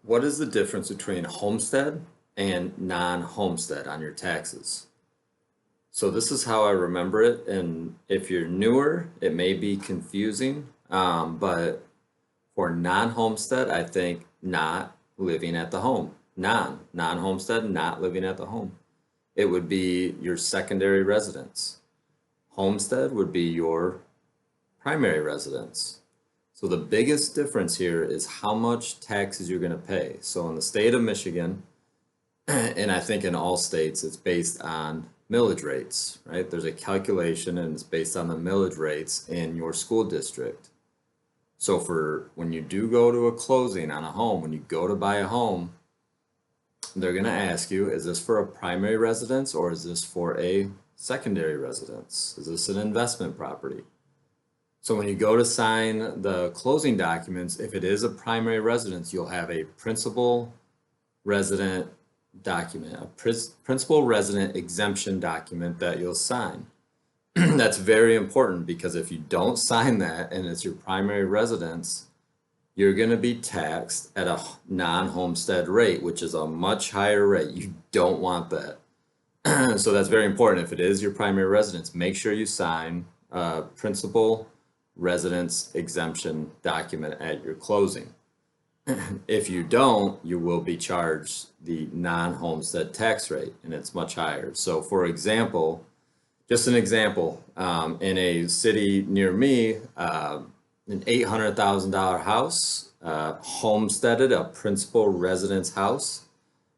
What is the difference between homestead and non-homestead on your taxes? So this is how I remember it, and if you're newer, it may be confusing, but for non-homestead, I think not living at the home. Non-homestead, not living at the home. It would be your secondary residence. Homestead would be your primary residence. So the biggest difference here is how much taxes you're going to pay. So in the state of Michigan, and I think in all states, it's based on millage rates, right? There's a calculation and it's based on the millage rates in your school district. So for when you do go to a closing on a home, when you go to buy a home, they're going to ask you, is this for a primary residence or is this for a secondary residence? Is this an investment property? So when you go to sign the closing documents, if it is a primary residence, you'll have a principal resident document, a principal resident exemption document that you'll sign. That's very important because if you don't sign that and it's your primary residence, you're going to be taxed at a non-homestead rate, which is a much higher rate. You don't want that. So that's very important. If it is your primary residence, make sure you sign a principal residence exemption document at your closing. If you don't, you will be charged the non-homestead tax rate, and it's much higher. So for example, just an example, in a city near me, an $800,000 house, homesteaded, a principal residence house,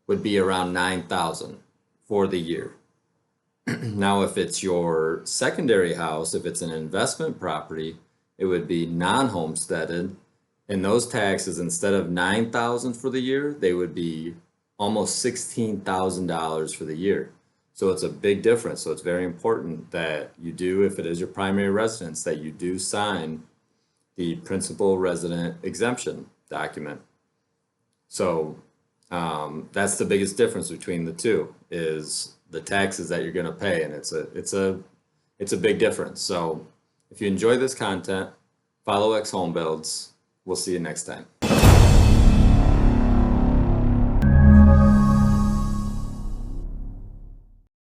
would be around $9,000 for the year. Now, if it's your secondary house, if it's an investment property, it would be non-homesteaded, and those taxes, instead of $9,000 for the year, they would be almost $16,000 for the year. So it's a big difference. So it's very important that you do, if it is your primary residence, that you do sign the principal resident exemption document. So that's the biggest difference between the two, is the taxes that you're going to pay, and it's a big difference. So if you enjoy this content, follow X Home Builds. We'll see you next time.